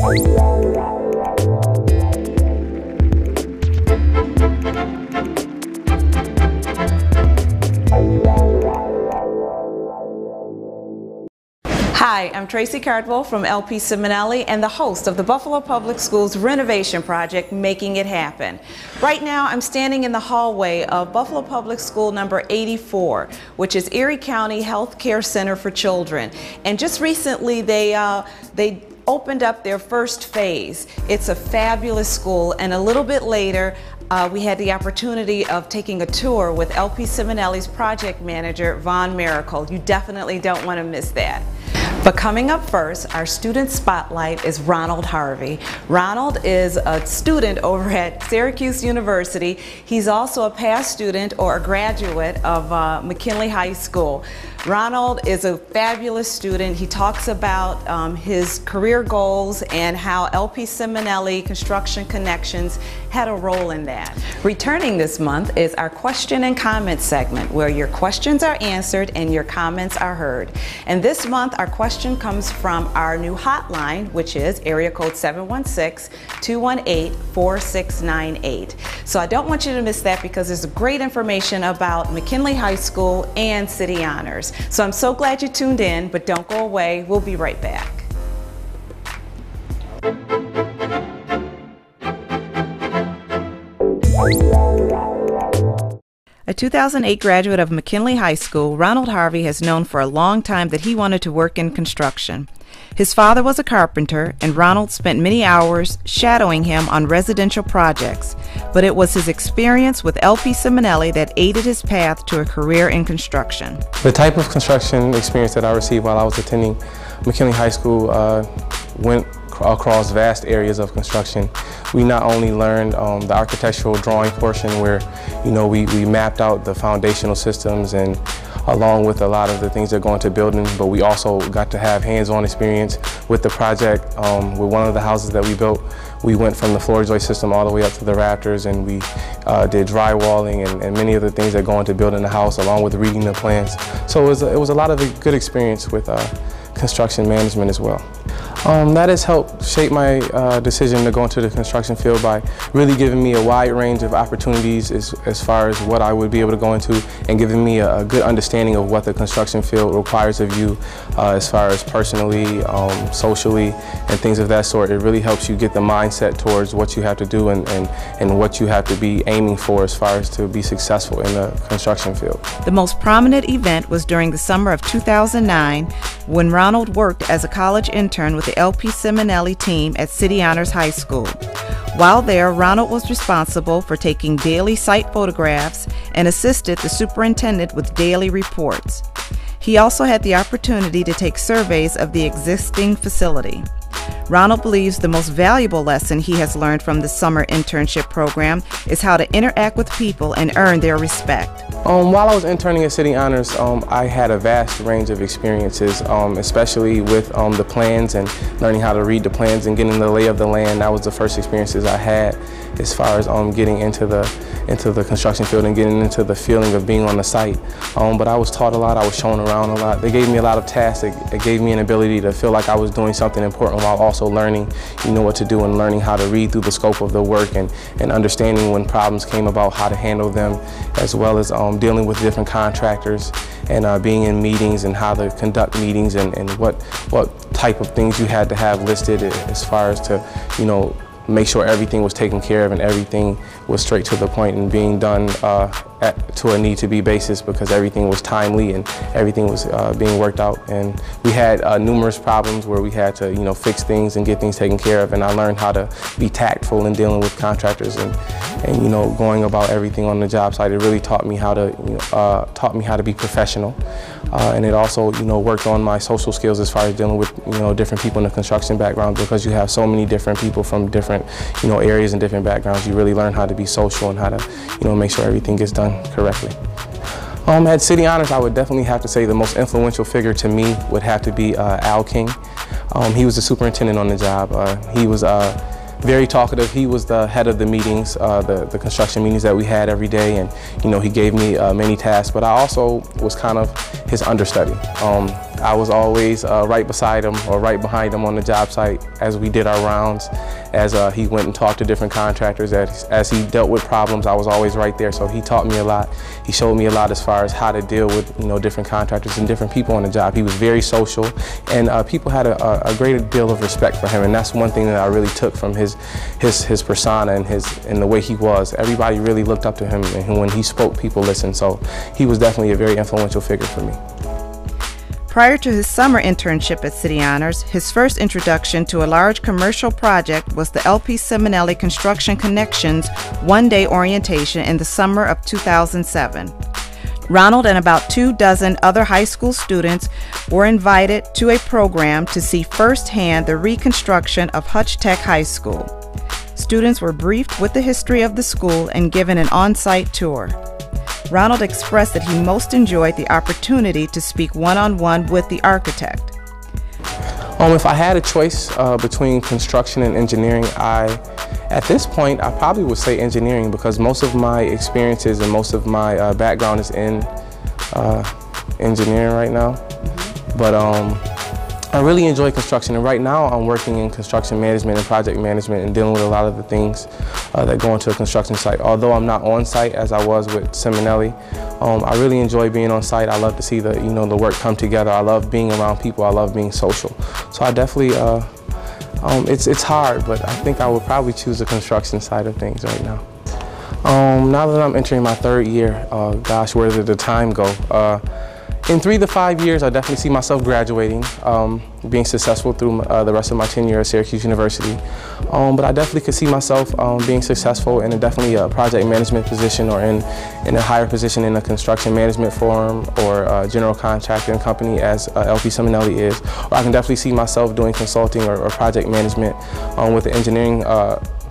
Hi, I'm Tracy Cardwell from LPCiminelli and the host of the Buffalo Public Schools Renovation Project, Making It Happen. Right now, I'm standing in the hallway of Buffalo Public School number 84, which is Erie County Health Care Center for Children. And just recently, they opened up their first phase. It's a fabulous school, and a little bit later, we had the opportunity of taking a tour with LPCiminelli's project manager, Von Miracle. You definitely don't want to miss that. But coming up first, our student spotlight is Ronald Harvey. Ronald is a student over at Syracuse University. He's also a past student or a graduate of McKinley High School. Ronald is a fabulous student. He talks about his career goals and how LPCiminelli Construction Connections had a role in that. Returning this month is our question and comment segment, where your questions are answered and your comments are heard. And this month our question comes from our new hotline, which is area code 716-218-4698. So I don't want you to miss that, because there's great information about McKinley High School and City Honors. So I'm so glad you tuned in, but don't go away. We'll be right back. A 2008 graduate of McKinley High School, Ronald Harvey has known for a long time that he wanted to work in construction. His father was a carpenter, and Ronald spent many hours shadowing him on residential projects, but it was his experience with LPCiminelli that aided his path to a career in construction. The type of construction experience that I received while I was attending McKinley High School went across vast areas of construction. We not only learned the architectural drawing portion, where we mapped out the foundational systems and along with a lot of the things that go into building, but we also got to have hands-on experience with the project. With one of the houses that we built, we went from the floor joist system all the way up to the rafters, and we did drywalling and many of the things that go into building a house, along with reading the plans. So it was a lot of a good experience with construction management as well. That has helped shape my decision to go into the construction field by really giving me a wide range of opportunities as far as what I would be able to go into, and giving me a good understanding of what the construction field requires of you as far as personally, socially, and things of that sort. It really helps you get the mindset towards what you have to do and what you have to be aiming for as far as to be successful in the construction field. The most prominent event was during the summer of 2009, when Ronald worked as a college intern with the LPCiminelli team at City Honors High School. While there, Ronald was responsible for taking daily site photographs and assisted the superintendent with daily reports. He also had the opportunity to take surveys of the existing facility. Ronald believes the most valuable lesson he has learned from the summer internship program is how to interact with people and earn their respect. While I was interning at City Honors, I had a vast range of experiences, especially with the plans and learning how to read the plans and getting the lay of the land. That was the first experiences I had as far as getting into the construction field and getting into the feeling of being on the site. But I was taught a lot, I was shown around a lot. They gave me a lot of tasks. It gave me an ability to feel like I was doing something important while also learning, what to do, and learning how to read through the scope of the work and understanding when problems came about, how to handle them, as well as dealing with different contractors and being in meetings and how to conduct meetings and what type of things you had to have listed as far as to, make sure everything was taken care of and everything was straight to the point and being done to a need-to-be basis, because everything was timely and everything was being worked out. And we had numerous problems where we had to, fix things and get things taken care of. And I learned how to be tactful in dealing with contractors and going about everything on the job site. It really taught me how to, be professional. And it also, worked on my social skills as far as dealing with, different people in the construction background, because you have so many different people from different, areas and different backgrounds. You really learn how to be social and how to, make sure everything gets done correctly. At City Honors, I would definitely have to say the most influential figure to me would have to be Al King. He was the superintendent on the job. He was very talkative. He was the head of the meetings, the construction meetings that we had every day, and he gave me many tasks, but I also was kind of his understudy. I was always right beside him or right behind him on the job site as we did our rounds, as he went and talked to different contractors, as he dealt with problems. I was always right there, so he taught me a lot. He showed me a lot as far as how to deal with different contractors and different people on the job. He was very social, and people had a great deal of respect for him, and that's one thing that I really took from his persona and the way he was. Everybody really looked up to him, and when he spoke, people listened. So he was definitely a very influential figure for me. Prior to his summer internship at City Honors, his first introduction to a large commercial project was the LPCiminelli Construction Connections one-day orientation in the summer of 2007. Ronald and about 24 other high school students were invited to a program to see firsthand the reconstruction of Hutch Tech High School. Students were briefed with the history of the school and given an on-site tour. Ronald expressed that he most enjoyed the opportunity to speak one-on-one with the architect. If I had a choice between construction and engineering, at this point, I probably would say engineering, because most of my experiences and most of my background is in engineering right now. But I really enjoy construction, and right now I'm working in construction management and project management and dealing with a lot of the things that go into a construction site. Although I'm not on site as I was with Ciminelli, I really enjoy being on site. I love to see the work come together. I love being around people. I love being social. So I definitely, it's hard, but I think I would probably choose the construction side of things right now. Now that I'm entering my 3rd year, gosh, where did the time go? In 3 to 5 years, I definitely see myself graduating, being successful through the rest of my tenure at Syracuse University. But I definitely could see myself being successful in definitely a project management position, or in a higher position in a construction management firm or a general contracting company as LPCiminelli is. Or I can definitely see myself doing consulting or project management with the engineering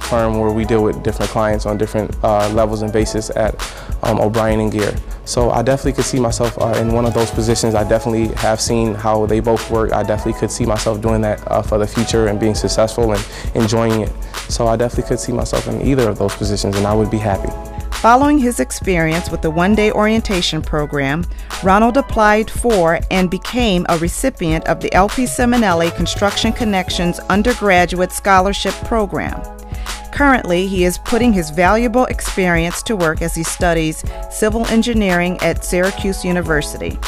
firm where we deal with different clients on different levels and basis at O'Brien and Gear. So I definitely could see myself in one of those positions. I definitely have seen how they both work. I definitely could see myself doing that for the future and being successful and enjoying it. So I definitely could see myself in either of those positions, and I would be happy. Following his experience with the one-day orientation program, Ronald applied for and became a recipient of the LPCiminelli Construction Connections Undergraduate Scholarship Program. Currently, he is putting his valuable experience to work as he studies civil engineering at Syracuse University.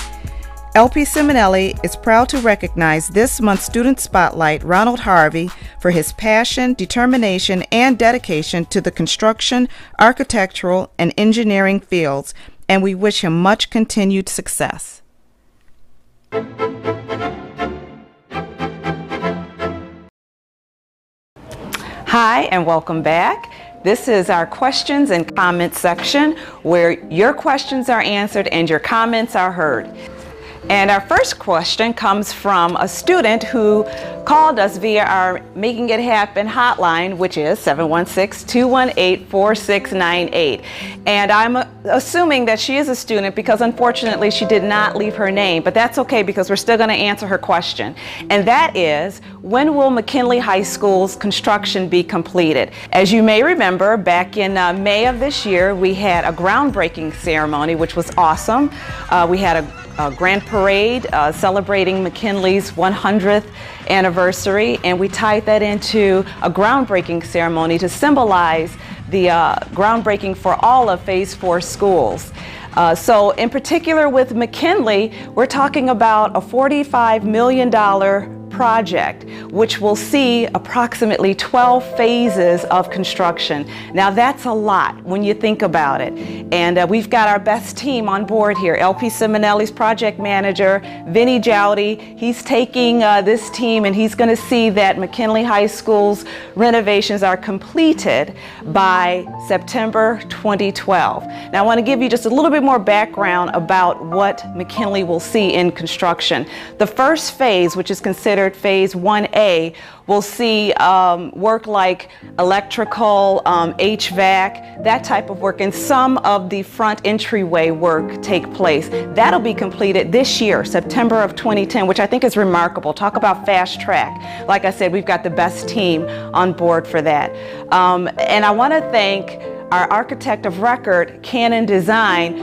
LPCiminelli is proud to recognize this month's Student Spotlight Ronald Harvey for his passion, determination, and dedication to the construction, architectural, and engineering fields, and we wish him much continued success. Hi, and welcome back. This is our questions and comments section, where your questions are answered and your comments are heard. And our first question comes from a student who called us via our Making It Happen hotline, which is 716-218-4698. And I'm assuming that she is a student because unfortunately she did not leave her name, but that's okay because we're still going to answer her question. And that is, when will McKinley High School's construction be completed? As you may remember, back in May of this year, we had a groundbreaking ceremony, which was awesome. We had a grand parade celebrating McKinley's 100th anniversary, and we tied that into a groundbreaking ceremony to symbolize the groundbreaking for all of Phase 4 schools. So in particular with McKinley, we're talking about a $45 million project, which will see approximately 12 phases of construction. Now that's a lot when you think about it. And we've got our best team on board here. LPCiminelli's project manager, Vinny Jowdy, he's taking this team and he's going to see that McKinley High School's renovations are completed by September 2012. Now I want to give you just a little bit more background about what McKinley will see in construction. The first phase, which is considered Phase 1A, will see work like electrical, HVAC, that type of work, and some of the front entryway work take place. That'll be completed this year, September of 2010, which I think is remarkable. Talk about fast track. Like I said, we've got the best team on board for that. And I want to thank our architect of record, Canon Design,